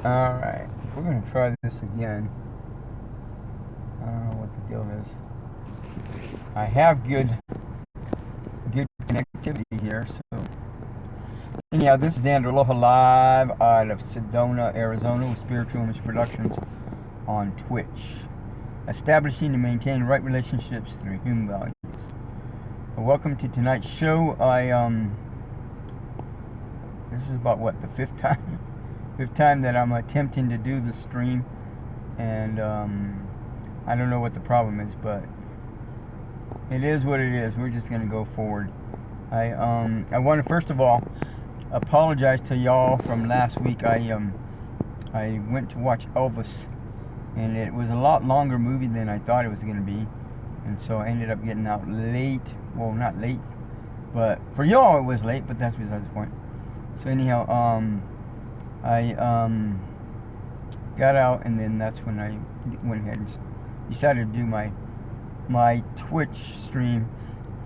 Alright, we're going to try this again. I don't know what the deal is. I have good connectivity here, so anyhow, this is Aloha live out of Sedona, Arizona with Spiritual Image Productions on Twitch. Establishing and maintaining right relationships through human values. Welcome to tonight's show. This is about what, the fifth time that I'm attempting to do the stream, and I don't know what the problem is, but it is what it is. We're just gonna go forward. I want to first of all apologize to y'all from last week. I went to watch Elvis, and it was a lot longer movie than I thought it was gonna be, and so I ended up getting out late. Well, not late, but for y'all it was late, but that's besides the point. So anyhow, I got out, and then that's when I went ahead and decided to do my Twitch stream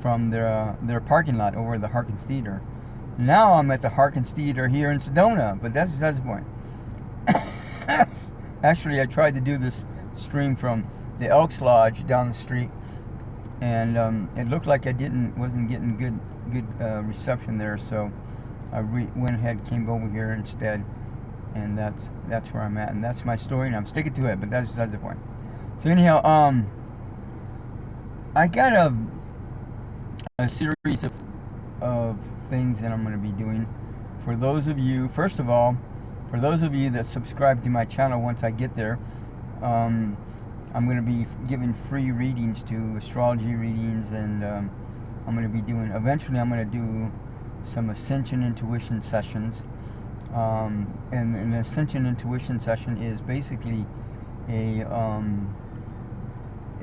from their parking lot over the Harkins Theater. Now I'm at the Harkins Theater here in Sedona, but that's besides the point. Actually, I tried to do this stream from the Elks Lodge down the street, and it looked like I wasn't getting good reception there, so I went ahead and came over here instead, and that's where I'm at, and that's my story, and I'm sticking to it, but that's besides the point. So anyhow, I got a series of things that I'm going to be doing for those of you. First of all, for those of you that subscribe to my channel, once I get there, I'm going to be giving free readings to astrology readings, and I'm going to be doing, eventually I'm going to do some Ascension intuition sessions, and an Ascension intuition session is basically a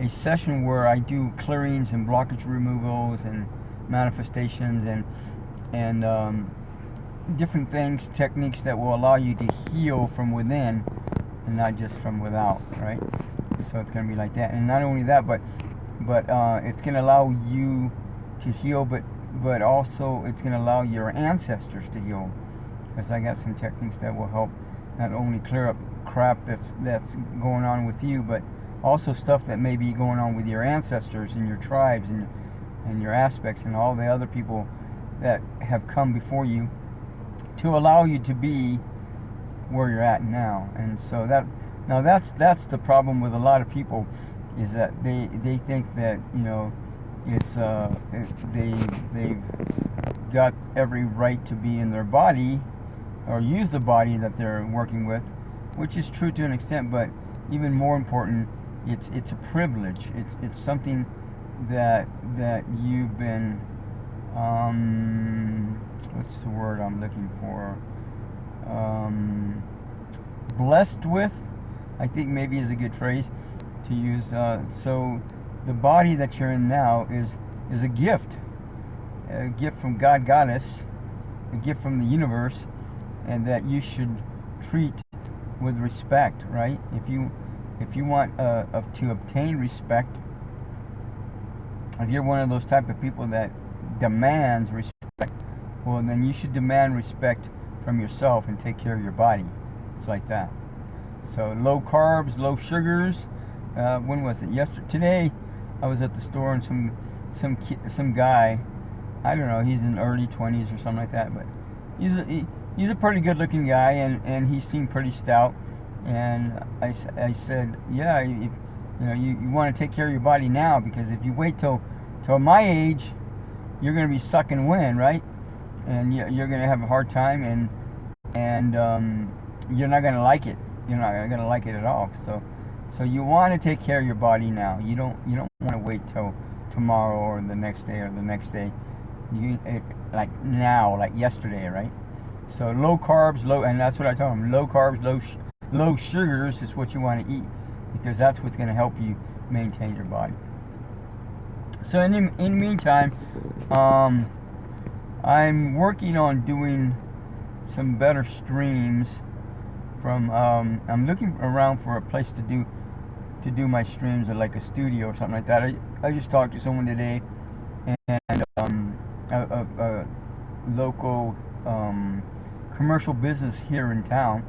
session where I do clearings and blockage removals and manifestations and different things, techniques that will allow you to heal from within and not just from without, right? So it's going to be like that, and not only that, but it's going to allow you to heal, but also it's going to allow your ancestors to heal, because I got some techniques that will help not only clear up crap that's going on with you, but also stuff that may be going on with your ancestors and your tribes and your aspects and all the other people that have come before you to allow you to be where you're at now. And so that's the problem with a lot of people, is that they think that, you know, it's they've got every right to be in their body or use the body that they're working with, which is true to an extent, but even more important, it's a privilege. It's something that you've been what's the word I'm looking for? Blessed with, I think maybe is a good phrase to use. So the body that you're in now is a gift from God, Goddess, a gift from the universe, and that you should treat with respect, right? If you want to obtain respect, if you're one of those type of people that demands respect, well, then you should demand respect from yourself and take care of your body. It's like that. So low carbs, low sugars. When was it? Today, I was at the store, and some guy, I don't know, he's in early 20s or something like that, but he's a pretty good looking guy, and he seemed pretty stout. And I said, yeah, you want to take care of your body now, because if you wait till my age, you're going to be sucking wind, right? And you're going to have a hard time, and you're not going to like it. You're not going to like it at all. So you want to take care of your body now. You don't want to wait till tomorrow or the next day or the next day. Like now, like yesterday, right? So low carbs, and that's what I tell them. Low carbs, low sugars is what you want to eat, because that's what's going to help you maintain your body. So in the meantime, I'm working on doing some better streams from, I'm looking around for a place to do my streams, at like a studio or something like that. I just talked to someone today, and a local commercial business here in town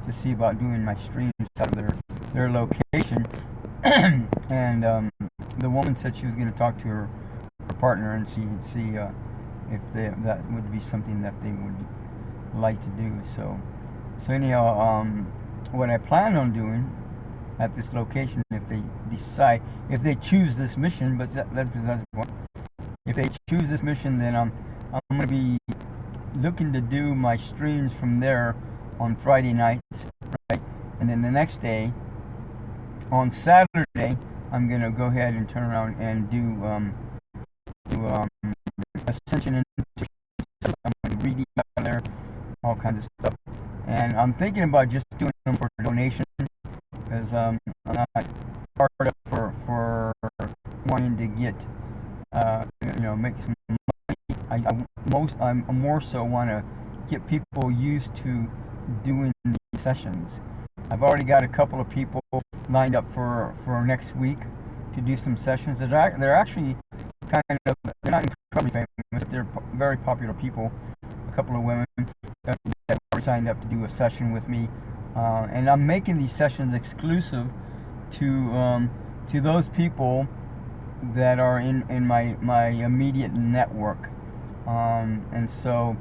to see about doing my streams out of their location. And the woman said she was going to talk to her partner and see if that would be something that they would like to do. So anyhow, what I plan on doing at this location, if they choose this mission, but that's besides the point. If they choose this mission, then I'm going to be looking to do my streams from there on Friday nights, right? And then the next day, on Saturday, I'm going to go ahead and turn around and do Ascension and reading out there, all kinds of stuff. And I'm thinking about just doing them for donation, because I'm not part of it for wanting to get make some money. I more so want to get people used to doing these sessions. I've already got a couple of people lined up for next week to do some sessions. They're actually they're not incredibly famous, but they're very popular people. A couple of women that already signed up to do a session with me, and I'm making these sessions exclusive to those people that are in my immediate network, and so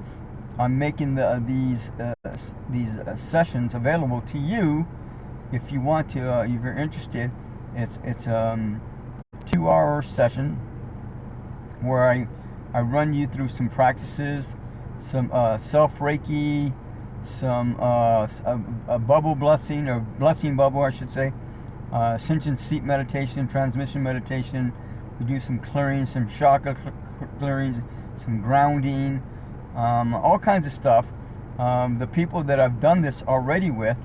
I'm making these sessions available to you if you want to, if you're interested. It's 2-hour session where I run you through some practices, some self-Reiki, some a bubble blessing, or blessing bubble I should say, Ascension seat meditation, transmission meditation. We do some clearing, some chakra clearings, some grounding, all kinds of stuff. The people that I've done this already with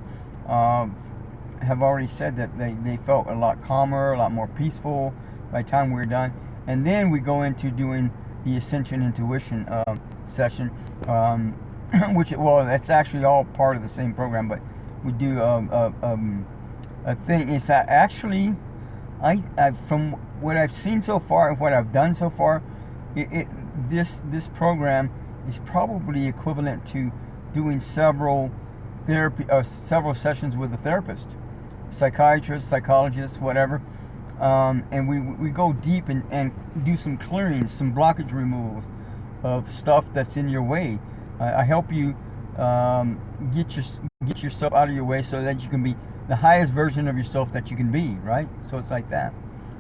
have already said that they felt a lot calmer, a lot more peaceful by the time we're done. And then we go into doing the Ascension Intuition session, which, well, that's actually all part of the same program, but we do a thing. It's actually, I from what I've seen so far and what I've done so far, this program is probably equivalent to doing several sessions with a therapist, psychiatrist, psychologist, whatever. And we go deep and do some clearings, some blockage removals of stuff that's in your way. I help you get yourself out of your way so that you can be the highest version of yourself that you can be, right? So it's like that.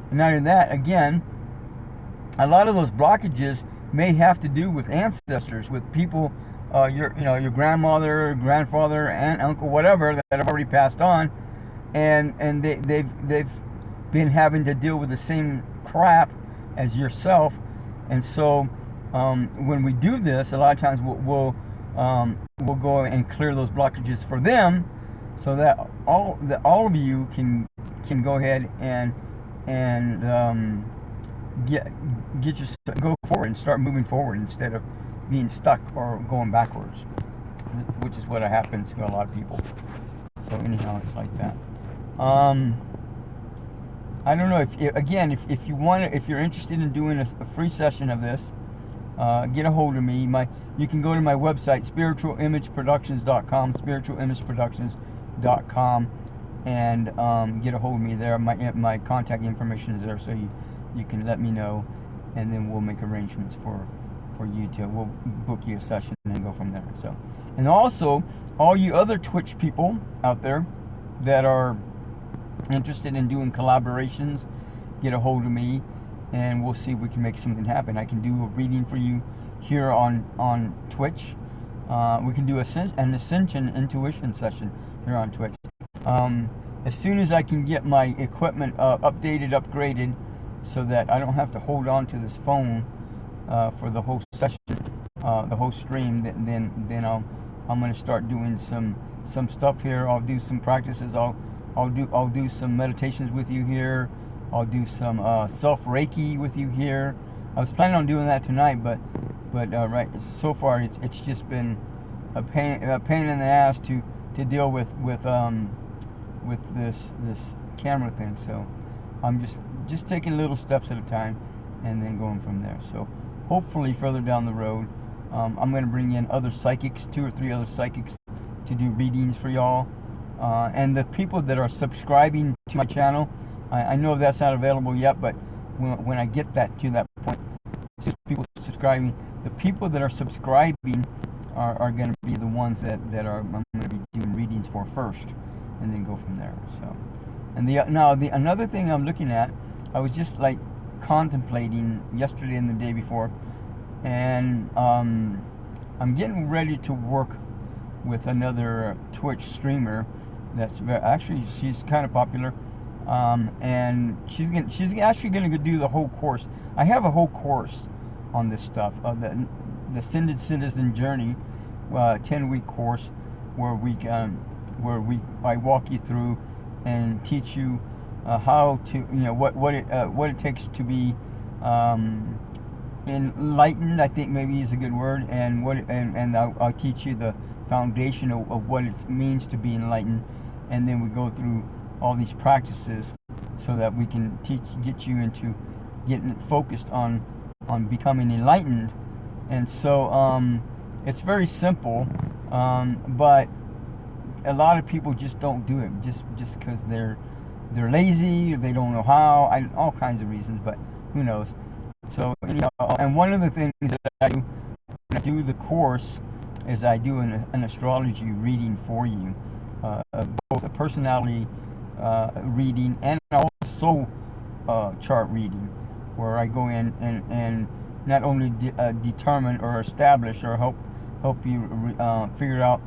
And not only that, again, a lot of those blockages may have to do with ancestors, with people, your grandmother, grandfather, aunt, uncle, whatever, that have already passed on, and they've been having to deal with the same crap as yourself. And so when we do this, a lot of times we'll go and clear those blockages for them, so that all of you can go ahead and get your go forward and start moving forward instead of being stuck or going backwards, which is what happens to a lot of people. So anyhow, it's like that. I don't know if you want to, if you're interested in doing a free session of this, get a hold of me. You can go to my website, spiritualimageproductions.com, spiritualimageproductions.com, and get a hold of me there. My contact information is there, so you can let me know, and then we'll make arrangements for you we'll book you a session and go from there. So, and also all you other Twitch people out there that are interested in doing collaborations, get a hold of me and we'll see if we can make something happen. I can do a reading for you here on Twitch. We can do an Ascension Intuition session here on Twitch. As soon as I can get my equipment updated, upgraded, so that I don't have to hold on to this phone for the whole session, the whole stream, then I'm going to start doing some stuff here. I'll do some practices. I'll do some meditations with you here. I'll do some self-Reiki with you here. I was planning on doing that tonight, but right, so far it's just been a pain in the ass to deal with this camera thing. So I'm just taking little steps at a time and then going from there. So hopefully further down the road, I'm going to bring in other psychics, 2 or 3 other psychics, to do readings for y'all. And the people that are subscribing to my channel, I know that's not available yet, but when I get that to that point, people subscribing, the people that are subscribing are going to be the ones that I'm going to be doing readings for first, and then go from there. So, and another thing I'm looking at, I was just like contemplating yesterday and the day before, and I'm getting ready to work with another Twitch streamer that's actually, she's kind of popular, and she's actually going to do the whole course. I have a whole course on this stuff of the Ascended Citizen Journey, 10-week course where I walk you through and teach you how to, what it takes to be enlightened, I think maybe is a good word, and I'll teach you the foundation of what it means to be enlightened, and then we go through all these practices so that we can get you into getting focused on becoming enlightened. And so it's very simple, but a lot of people just don't do it just because they're lazy, or they don't know how, all kinds of reasons, but who knows. So, and one of the things that I do when I do the course is I do an astrology reading for you, both a personality reading and also chart reading, where I go in and not only determine or establish or help you figure out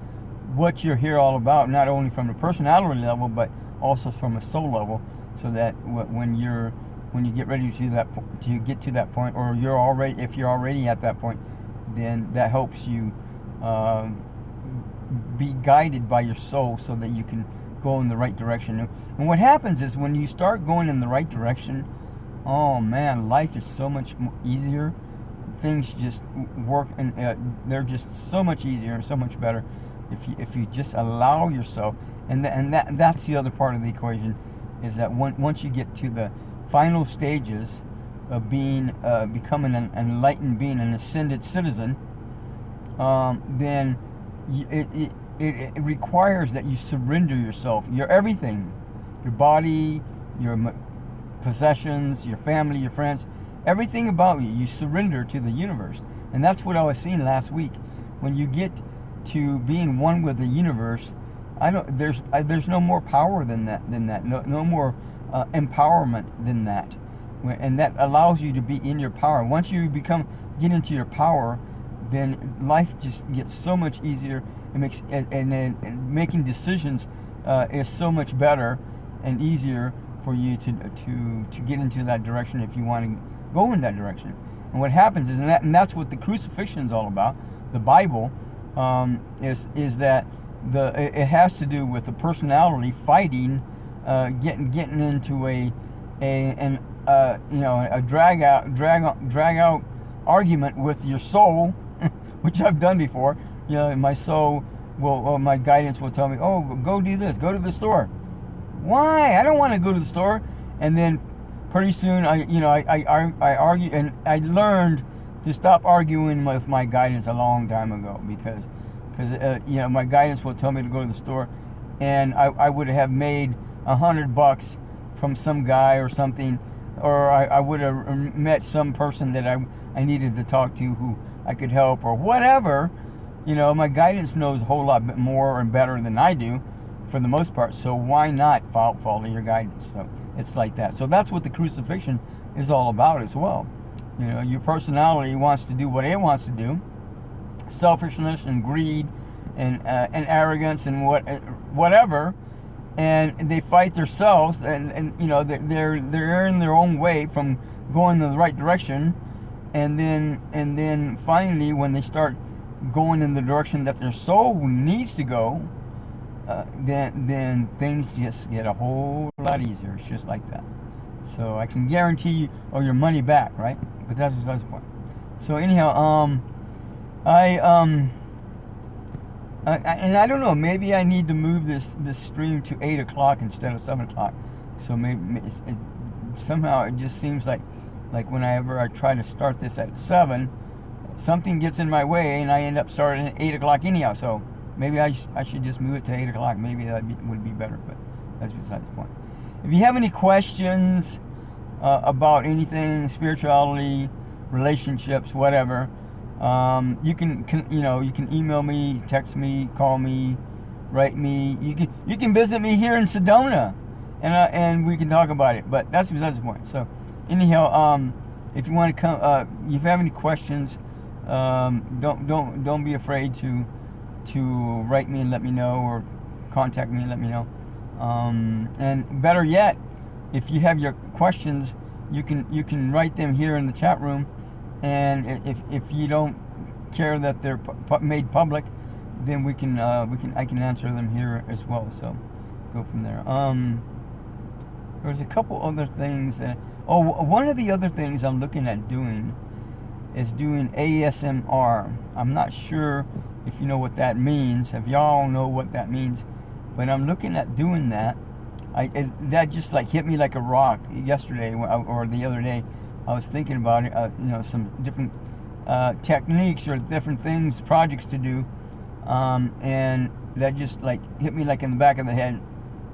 what you're here all about, not only from the personality level but also from a soul level, so that when you get ready to get to that point, or if you're already at that point, then that helps you be guided by your soul so that you can go in the right direction. And what happens is when you start going in the right direction, oh man, life is so much easier. Things just work, and they're just so much easier and so much better if you just allow yourself. And that's the other part of the equation, is that once you get to the final stages of becoming an enlightened being, an ascended citizen, then it requires that you surrender yourself, your everything, your body, your possessions, your family, your friends, everything about you surrender to the universe. And that's what I was seeing last week. When you get to being one with the universe, there's no more power than that. No more empowerment than that. And that allows you to be in your power. Once you get into your power, then life just gets so much easier. It makes and making decisions is so much better and easier for you to get into that direction if you want to go in that direction. And what happens is, and that's what the crucifixion is all about. The Bible is that it has to do with the personality fighting, getting into a drag out argument with your soul, which I've done before. My soul my guidance will tell me, oh, go do this, go to the store. Why? I don't want to go to the store. And then pretty soon I argue, and I learned to stop arguing with my guidance a long time ago, because my guidance will tell me to go to the store, and I would have made $100 from some guy or something, or I would have met some person that I needed to talk to who I could help or whatever. My guidance knows a whole lot more and better than I do for the most part, so why not follow your guidance? So it's like that. So that's what the crucifixion is all about as well. Your personality wants to do what it wants to do, selfishness and greed and arrogance and whatever, and they fight themselves, and they're in their own way from going in the right direction, and then finally when they start going in the direction that their soul needs to go, then things just get a whole lot easier. It's just like that. So I can guarantee you your money back, right? But that's the point. So anyhow, and I don't know, maybe I need to move this stream to 8 o'clock instead of 7 o'clock. So maybe somehow it just seems like whenever I try to start this at 7, something gets in my way and I end up starting at 8 o'clock anyhow. So Maybe I should just move it to 8 o'clock. Maybe that would be better, but that's besides the point. If you have any questions about anything, spirituality, relationships, whatever, you can email me, text me, call me, write me. You can visit me here in Sedona, and we can talk about it. But that's besides the point. So anyhow, if you want to come, if you have any questions, don't be afraid to write me and let me know, or contact me and let me know. And better yet, if you have your questions, you can write them here in the chat room, and if you don't care that they're made public, then I can answer them here as well. So go from there. There's a couple other things that one of the other things I'm looking at doing is doing ASMR. I'm not sure if you know what that means, if y'all know what that means, but I'm looking at doing that. That just like hit me like a rock yesterday or the other day. I was thinking about it, some different techniques or different things, projects to do, and that just like hit me like in the back of the head.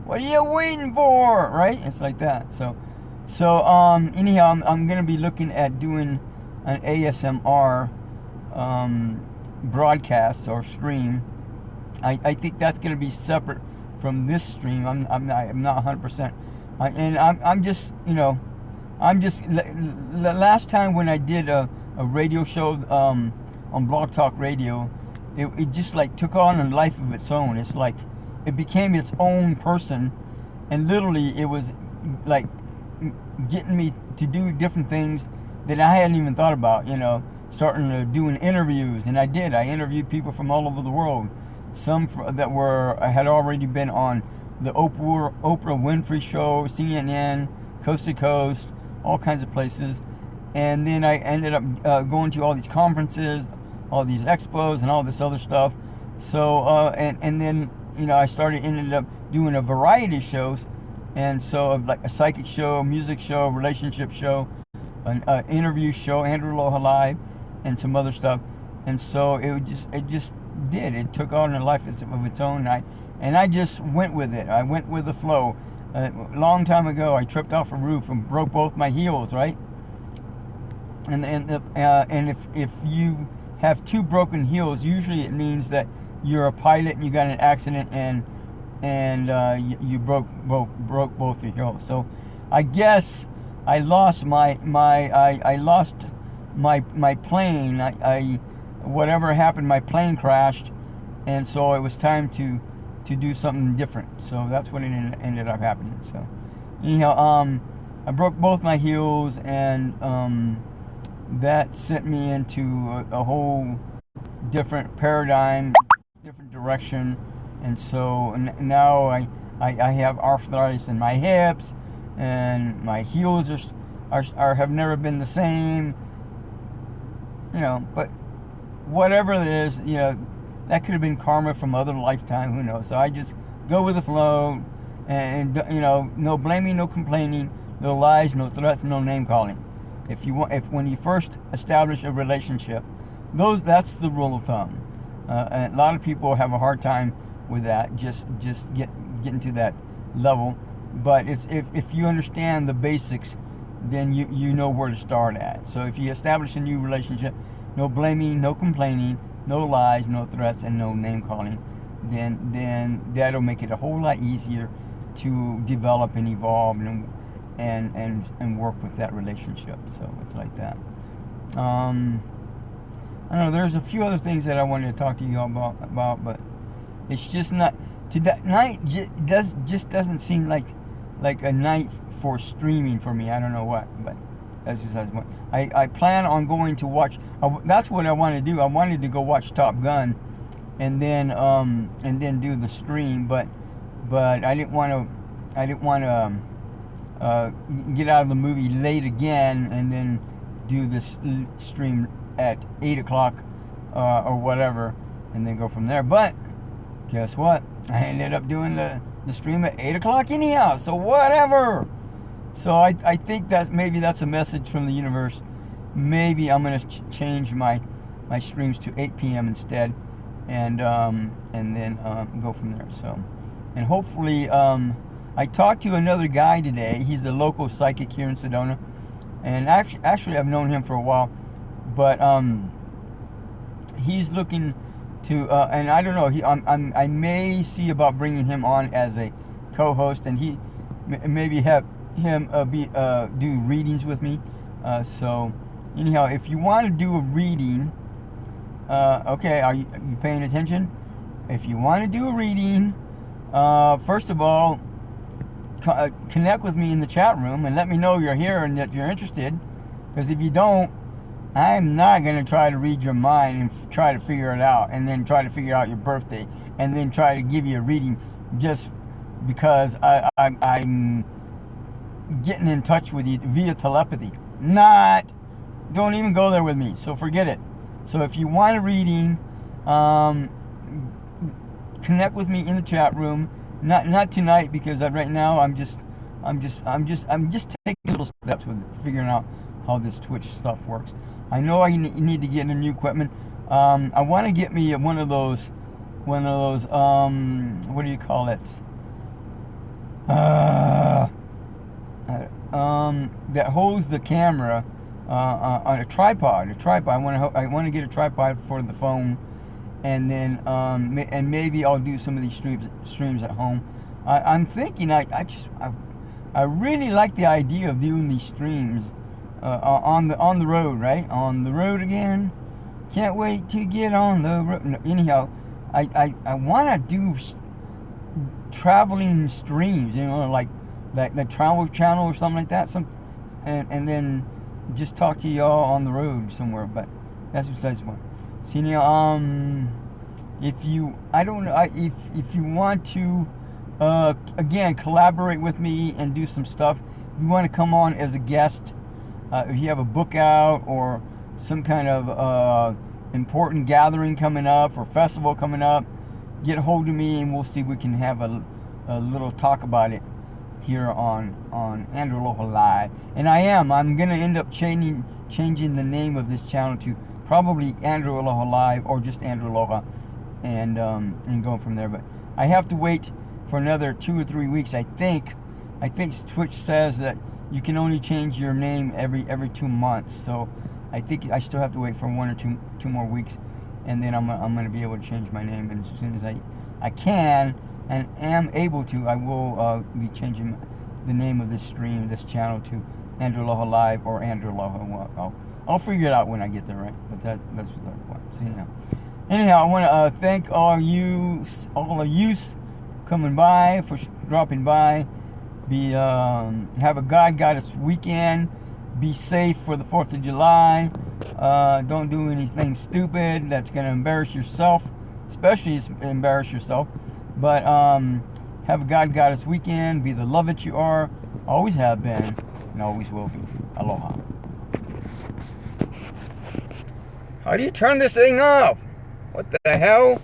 What are you waiting for? Right? It's like that. So anyhow, I'm gonna be looking at doing an ASMR broadcast or stream. I think that's gonna be separate from this stream. I'm not 100%. I'm just the last time when I did a radio show on Blog Talk Radio, it just like took on a life of its own. It's like it became its own person, and literally it was like getting me to do different things that I hadn't even thought about. Starting to doing interviews, and I interviewed people from all over the world. Some that had already been on the Oprah Winfrey Show, CNN, Coast to Coast, all kinds of places. And then I ended up going to all these conferences, all these expos, and all this other stuff. So and then I ended up doing a variety of shows, and so like a psychic show, music show, relationship show, an interview show, Andrew Aloha Live, and some other stuff. And so it took on a life of its own. And I just went with it. I went with the flow. A long time ago, I tripped off a roof and broke both my heels, right? And if you have two broken heels, usually it means that you're a pilot and you got in an accident and you broke both your heels. So I guess I lost my plane. Whatever happened, my plane crashed, and so it was time to do something different. So that's what ended up happening. So anyhow, I broke both my heels, and that sent me into a whole different paradigm, different direction. And so now I have arthritis in my hips, and my heels have never been the same. But whatever it is, that could have been karma from other lifetime. Who knows? So I just go with the flow, and no blaming, no complaining, no lies, no threats, no name calling. When you first establish a relationship, that's the rule of thumb. And a lot of people have a hard time with that. Just getting to that level. But if you understand the basics, then you know where to start at. So if you establish a new relationship, no blaming, no complaining, no lies, no threats, and no name calling, then that'll make it a whole lot easier to develop and evolve and work with that relationship. So it's like that. I don't know. There's a few other things that I wanted to talk to you about, but it's just not. Tonight just doesn't seem like a night for streaming for me. I don't know what, but that's besides the point. I plan on going to watch. That's what I want to do. I wanted to go watch Top Gun, and then do the stream, but I didn't want to get out of the movie late again, and then do this stream at 8 o'clock or whatever, and then go from there. But guess what? I ended up doing the stream at 8 o'clock anyhow, so whatever. So I think that maybe that's a message from the universe. Maybe I'm going to change my streams to 8 p.m. instead, and then go from there. So, and hopefully, I talked to another guy today. He's a local psychic here in Sedona, and actually I've known him for a while, but he's looking to, and I don't know. I may see about bringing him on as a co-host, and he maybe have him do readings with me. So anyhow, if you want to do a reading, okay, are you paying attention? If you want to do a reading, first of all, connect with me in the chat room and let me know you're here and that you're interested. Because if you don't, I'm not going to try to read your mind and try to figure it out, and then try to figure out your birthday, and then try to give you a reading just because I'm getting in touch with you via telepathy. Don't even go there with me. So forget it. So if you want a reading, connect with me in the chat room. Not tonight, because right now I'm just taking little steps with figuring out how this Twitch stuff works. I know I need to get a new equipment. I want to get me one of those what do you call it? That holds the camera on a tripod. I want to get a tripod for the phone, and then and maybe I'll do some of these streams at home. I'm thinking I really like the idea of doing these streams on the road, right? On the road again. Can't wait to get on the road. No, anyhow, I want to do traveling streams, like the Travel Channel or something like that. And then just talk to y'all on the road somewhere. But that's besides the point. See now, if you want to again collaborate with me and do some stuff, if you want to come on as a guest, if you have a book out or some kind of important gathering coming up or festival coming up, get a hold of me and we'll see if we can have a little talk about it here on Andrew Aloha Live. And I'm going to end up changing the name of this channel to probably Andrew Aloha Live or just Andrew Aloha, and going from there. But I have to wait for another 2 or 3 weeks. I think Twitch says that you can only change your name every 2 months. So I think I still have to wait for 1 or 2 more weeks, and then I'm going to be able to change my name. And as soon as I can and am able to, I will be changing the name of this channel to Andrew Aloha Live or Andrew Aloha. I'll figure it out when I get there, right? But that's what I want. See now. Anyhow, I want to thank all of you coming by, for dropping by. Have a God Goddess weekend. Be safe for the 4th of July. Don't do anything stupid that's going to embarrass yourself, especially embarrass yourself. But have a God Goddess weekend. Be the love that you are, always have been, and always will be. Aloha. How do you turn this thing off? What the hell?